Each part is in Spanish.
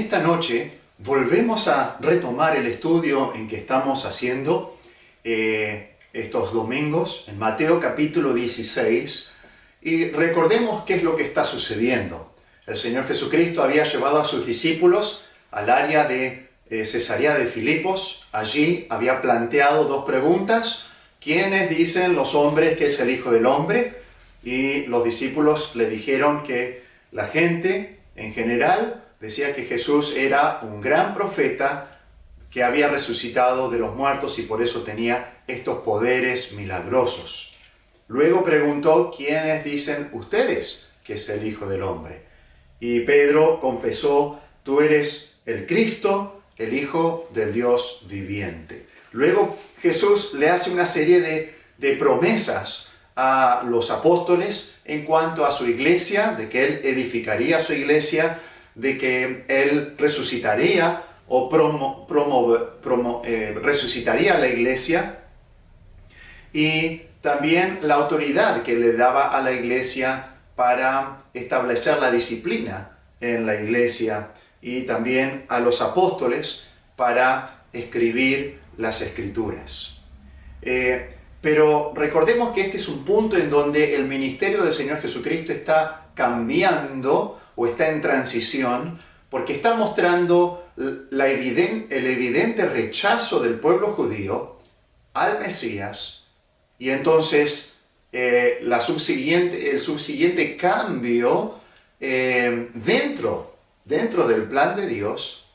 esta noche volvemos a retomar el estudio en que estamos haciendo estos domingos en Mateo capítulo 16 y recordemos qué es lo que está sucediendo. El Señor Jesucristo había llevado a sus discípulos al área de Cesarea de Filipos. Allí había planteado dos preguntas. ¿Quiénes dicen los hombres que es el Hijo del Hombre? Y los discípulos le dijeron que la gente en general decía que Jesús era un gran profeta que había resucitado de los muertos y por eso tenía estos poderes milagrosos. Luego preguntó, ¿quiénes dicen ustedes que es el Hijo del Hombre? Y Pedro confesó, tú eres el Cristo, el Hijo del Dios viviente. Luego Jesús le hace una serie de promesas a los apóstoles en cuanto a su iglesia, de que Él edificaría su iglesia, de que Él resucitaría o resucitaría la iglesia, y también la autoridad que le daba a la iglesia para establecer la disciplina en la iglesia, y también a los apóstoles para escribir las Escrituras. Pero recordemos que este es un punto en donde el ministerio del Señor Jesucristo está cambiando o está en transición, porque está mostrando el evidente rechazo del pueblo judío al Mesías, y entonces el subsiguiente cambio dentro del plan de Dios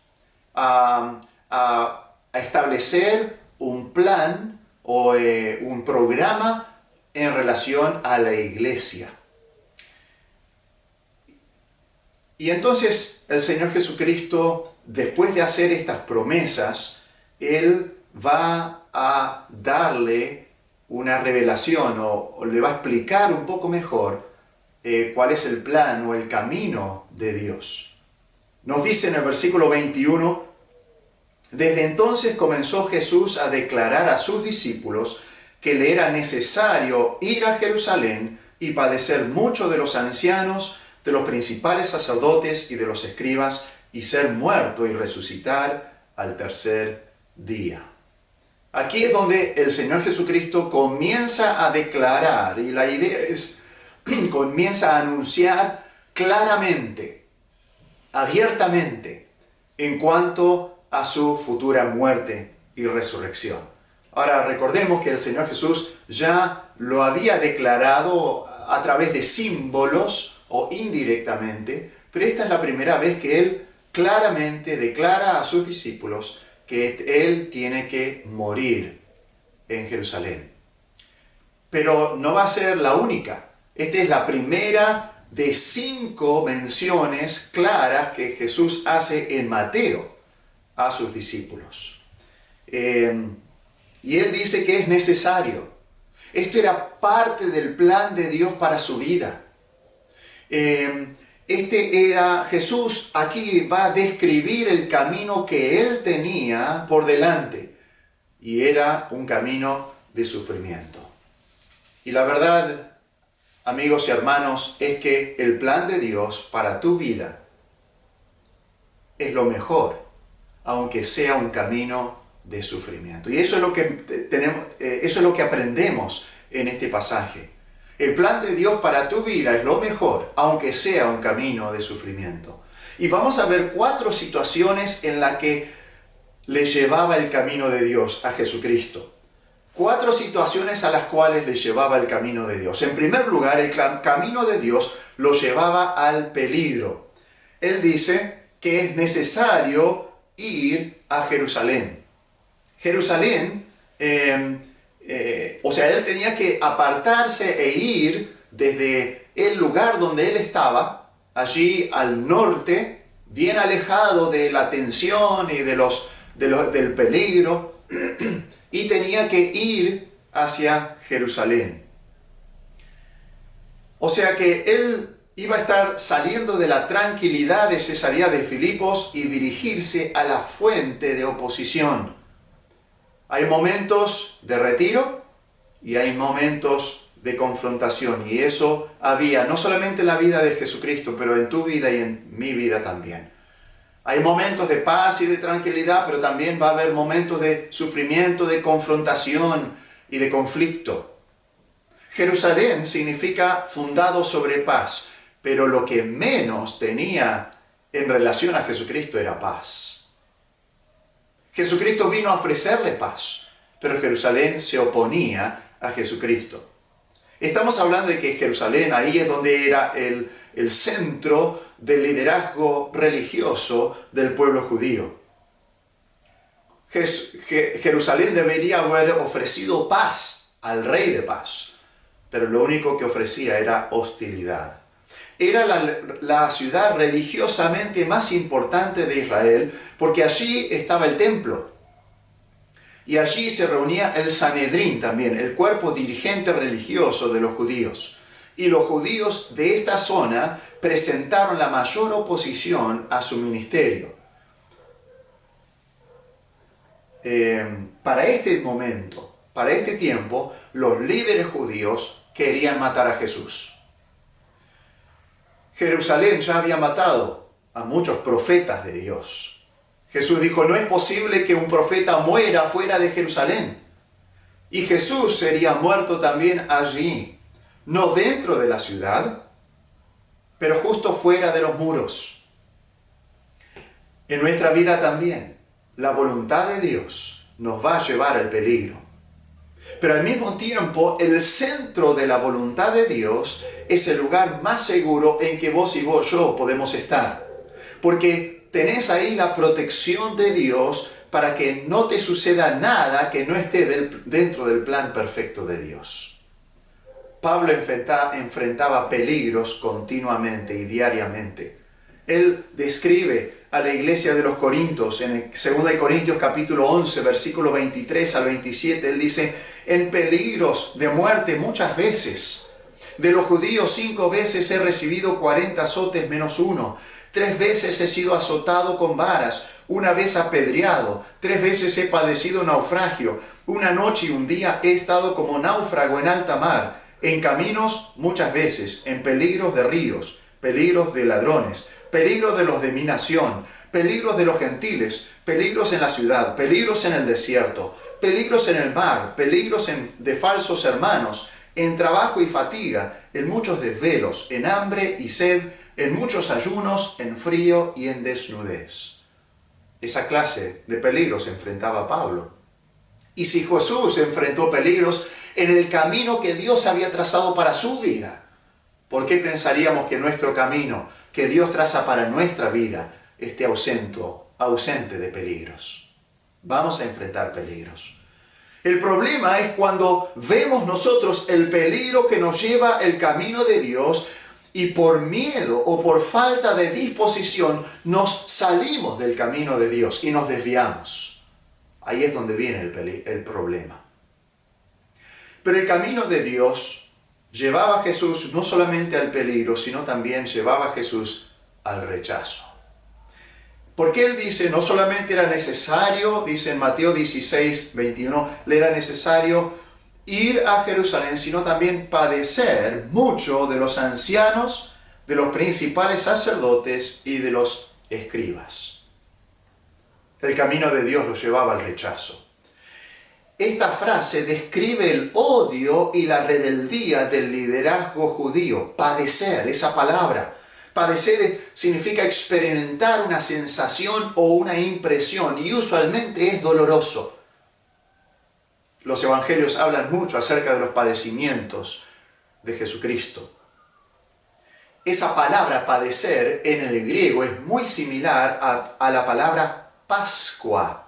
a establecer un plan o un programa en relación a la iglesia. Y entonces el Señor Jesucristo, después de hacer estas promesas, Él va a darle una revelación o le va a explicar un poco mejor cuál es el plan o el camino de Dios. Nos dice en el versículo 21, desde entonces comenzó Jesús a declarar a sus discípulos que le era necesario ir a Jerusalén y padecer mucho de los ancianos, de los principales sacerdotes y de los escribas, y ser muerto y resucitar al tercer día. Aquí es donde el Señor Jesucristo comienza a declarar, y la idea es, comienza a anunciar claramente, abiertamente, en cuanto a su futura muerte y resurrección. Ahora recordemos que el Señor Jesús ya lo había declarado a través de símbolos o indirectamente, pero esta es la primera vez que Él claramente declara a sus discípulos que Él tiene que morir en Jerusalén. Pero no va a ser la única. Esta es la primera de 5 menciones claras que Jesús hace en Mateo a sus discípulos. Y Él dice que es necesario. Esto era parte del plan de Dios para su vida. Jesús aquí va a describir el camino que Él tenía por delante, y era un camino de sufrimiento. Y la verdad, amigos y hermanos, es que el plan de Dios para tu vida es lo mejor, aunque sea un camino de sufrimiento. Y eso es lo que eso es lo que aprendemos en este pasaje. El plan de Dios para tu vida es lo mejor, aunque sea un camino de sufrimiento. Y vamos a ver 4 situaciones en las que le llevaba el camino de Dios a Jesucristo. 4 situaciones a las cuales le llevaba el camino de Dios. En primer lugar, el camino de Dios lo llevaba al peligro. Él dice que es necesario ir a Jerusalén. Jerusalén, o sea, Él tenía que apartarse e ir desde el lugar donde Él estaba, allí al norte, bien alejado de la tensión y del peligro, y tenía que ir hacia Jerusalén. O sea que Él iba a estar saliendo de la tranquilidad de Cesarea de Filipos y dirigirse a la fuente de oposición. Hay momentos de retiro y hay momentos de confrontación, y eso había no solamente en la vida de Jesucristo, pero en tu vida y en mi vida también. Hay momentos de paz y de tranquilidad, pero también va a haber momentos de sufrimiento, de confrontación y de conflicto. Jerusalén significa fundado sobre paz, pero lo que menos tenía en relación a Jesucristo era paz. Jesucristo vino a ofrecerle paz, pero Jerusalén se oponía a Jesucristo. Estamos hablando de que Jerusalén, ahí es donde era el centro del liderazgo religioso del pueblo judío. Jerusalén debería haber ofrecido paz al rey de paz, pero lo único que ofrecía era hostilidad. Era la ciudad religiosamente más importante de Israel porque allí estaba el templo. Y allí se reunía el Sanedrín también, el cuerpo dirigente religioso de los judíos. Y los judíos de esta zona presentaron la mayor oposición a su ministerio. Para este momento, para este tiempo, los líderes judíos querían matar a Jesús. Jerusalén ya había matado a muchos profetas de Dios. Jesús dijo, no es posible que un profeta muera fuera de Jerusalén. Y Jesús sería muerto también allí, no dentro de la ciudad, pero justo fuera de los muros. En nuestra vida también, la voluntad de Dios nos va a llevar al peligro. Pero al mismo tiempo, el centro de la voluntad de Dios es el lugar más seguro en que vos y yo podemos estar. Porque tenés ahí la protección de Dios para que no te suceda nada que no esté dentro del plan perfecto de Dios. Pablo enfrentaba peligros continuamente y diariamente. Él describe a la iglesia de los Corintios, en 2 Corintios capítulo 11, versículo 23 al 27, él dice, en peligros de muerte muchas veces. De los judíos 5 veces he recibido 40 azotes menos 1. 3 veces he sido azotado con varas, 1 vez apedreado, 3 veces he padecido naufragio. 1 noche y 1 día he estado como náufrago en alta mar, en caminos muchas veces, en peligros de ríos, peligros de ladrones, peligros de los de mi nación, peligros de los gentiles, peligros en la ciudad, peligros en el desierto, peligros en el mar, peligros de falsos hermanos, en trabajo y fatiga, en muchos desvelos, en hambre y sed, en muchos ayunos, en frío y en desnudez. Esa clase de peligros enfrentaba Pablo. Y si Jesús enfrentó peligros en el camino que Dios había trazado para su vida, ¿por qué pensaríamos que nuestro camino, que Dios traza para nuestra vida, esté ausente de peligros? Vamos a enfrentar peligros. El problema es cuando vemos nosotros el peligro que nos lleva el camino de Dios y por miedo o por falta de disposición nos salimos del camino de Dios y nos desviamos. Ahí es donde viene el problema. Pero el camino de Dios llevaba a Jesús no solamente al peligro, sino también llevaba a Jesús al rechazo. Porque él dice, no solamente era necesario, dice en Mateo 16, 21, le era necesario ir a Jerusalén, sino también padecer mucho de los ancianos, de los principales sacerdotes y de los escribas. El camino de Dios lo llevaba al rechazo. Esta frase describe el odio y la rebeldía del liderazgo judío. Padecer, esa palabra. Padecer significa experimentar una sensación o una impresión y usualmente es doloroso. Los evangelios hablan mucho acerca de los padecimientos de Jesucristo. Esa palabra padecer en el griego es muy similar a la palabra Pascua.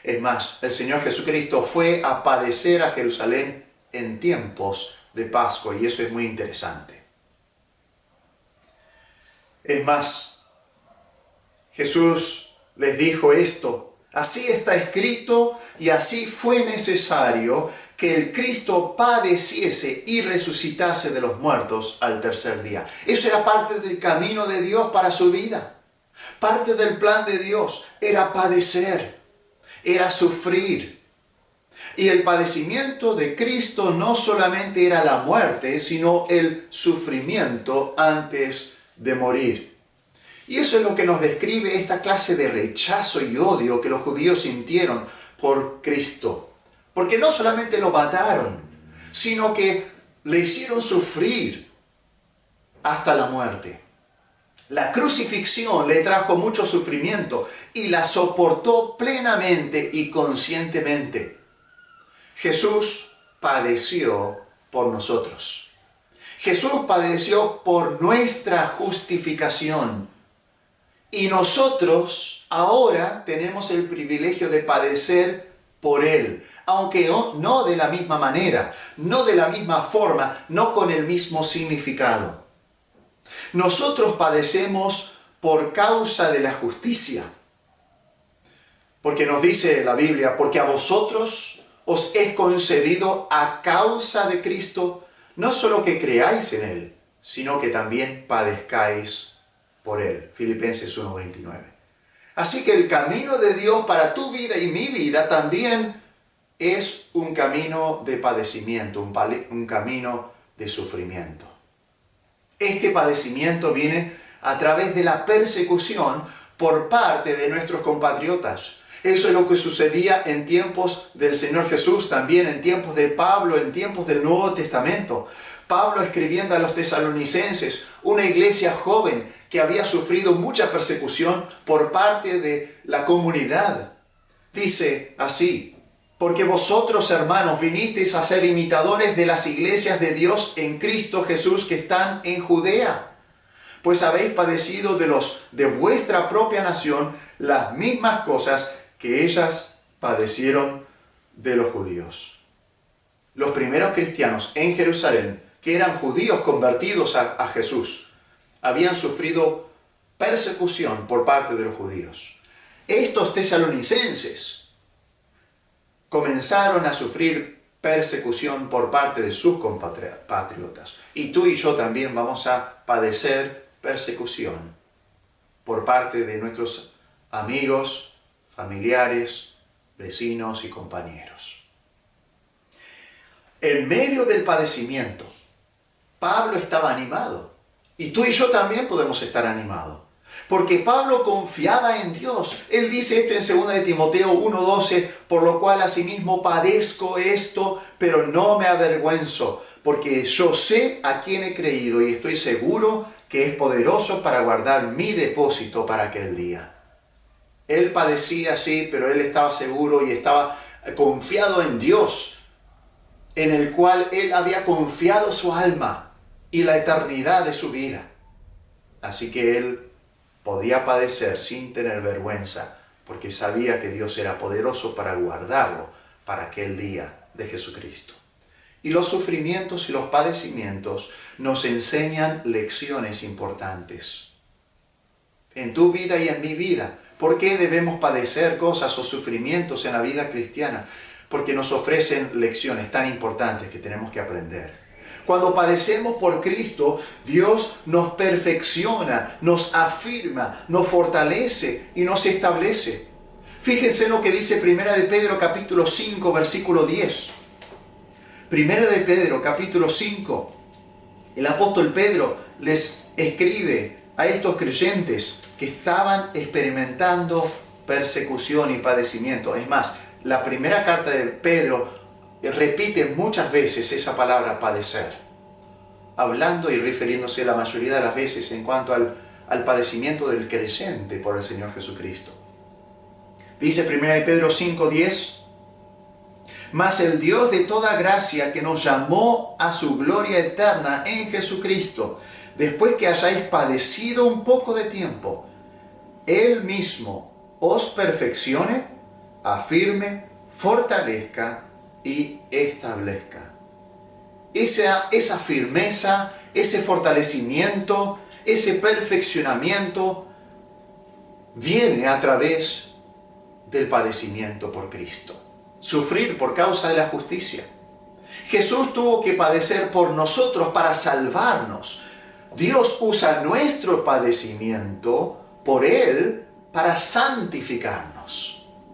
Es más, el Señor Jesucristo fue a padecer a Jerusalén en tiempos de Pascua y eso es muy interesante. Es más, Jesús les dijo esto, así está escrito y así fue necesario que el Cristo padeciese y resucitase de los muertos al tercer día. Eso era parte del camino de Dios para su vida. Parte del plan de Dios era padecer, era sufrir. Y el padecimiento de Cristo no solamente era la muerte, sino el sufrimiento antes de morir. Y eso es lo que nos describe esta clase de rechazo y odio que los judíos sintieron por Cristo. Porque no solamente lo mataron, sino que le hicieron sufrir hasta la muerte. La crucifixión le trajo mucho sufrimiento y la soportó plenamente y conscientemente. Jesús padeció por nosotros. Jesús padeció por nuestra justificación. Y nosotros ahora tenemos el privilegio de padecer por Él, aunque no de la misma manera, no de la misma forma, no con el mismo significado. Nosotros padecemos por causa de la justicia. Porque nos dice la Biblia, porque a vosotros os es concedido a causa de Cristo, no solo que creáis en Él, sino que también padezcáis por Él. Filipenses 1:29. Así que el camino de Dios para tu vida y mi vida también es un camino de padecimiento, un camino de sufrimiento. Este padecimiento viene a través de la persecución por parte de nuestros compatriotas. Eso es lo que sucedía en tiempos del Señor Jesús, también en tiempos de Pablo, en tiempos del Nuevo Testamento. Pablo escribiendo a los tesalonicenses, una iglesia joven que había sufrido mucha persecución por parte de la comunidad. Dice así: porque vosotros, hermanos, vinisteis a ser imitadores de las iglesias de Dios en Cristo Jesús que están en Judea. Pues habéis padecido de los de vuestra propia nación las mismas cosas que ellas padecieron de los judíos. Los primeros cristianos en Jerusalén, que eran judíos convertidos a Jesús, habían sufrido persecución por parte de los judíos. Estos tesalonicenses comenzaron a sufrir persecución por parte de sus compatriotas. Y tú y yo también vamos a padecer persecución por parte de nuestros amigos, familiares, vecinos y compañeros. En medio del padecimiento, Pablo estaba animado. Y tú y yo también podemos estar animados. Porque Pablo confiaba en Dios. Él dice esto en 2 de Timoteo 1:12, por lo cual asimismo padezco esto, pero no me avergüenzo, porque yo sé a quién he creído y estoy seguro que es poderoso para guardar mi depósito para aquel día. Él padecía, sí, pero él estaba seguro y estaba confiado en Dios, en el cual él había confiado su alma y la eternidad de su vida. Así que él podía padecer sin tener vergüenza, porque sabía que Dios era poderoso para guardarlo para aquel día de Jesucristo. Y los sufrimientos y los padecimientos nos enseñan lecciones importantes. En tu vida y en mi vida. ¿Por qué debemos padecer cosas o sufrimientos en la vida cristiana? Porque nos ofrecen lecciones tan importantes que tenemos que aprender. Cuando padecemos por Cristo, Dios nos perfecciona, nos afirma, nos fortalece y nos establece. Fíjense lo que dice 1 de Pedro capítulo 5, versículo 10. 1 de Pedro capítulo 5. El apóstol Pedro les escribe a estos creyentes que estaban experimentando persecución y padecimiento. Es más, la primera carta de Pedro repite muchas veces esa palabra padecer, hablando y refiriéndose la mayoría de las veces en cuanto al padecimiento del creyente por el Señor Jesucristo. Dice 1 de Pedro 5:10, mas el Dios de toda gracia que nos llamó a su gloria eterna en Jesucristo, después que hayáis padecido un poco de tiempo, Él mismo os perfeccione, afirme, fortalezca y establezca. Esa firmeza, ese fortalecimiento, ese perfeccionamiento viene a través del padecimiento por Cristo. Sufrir por causa de la justicia. Jesús tuvo que padecer por nosotros para salvarnos. Dios usa nuestro padecimiento por Él para santificarnos.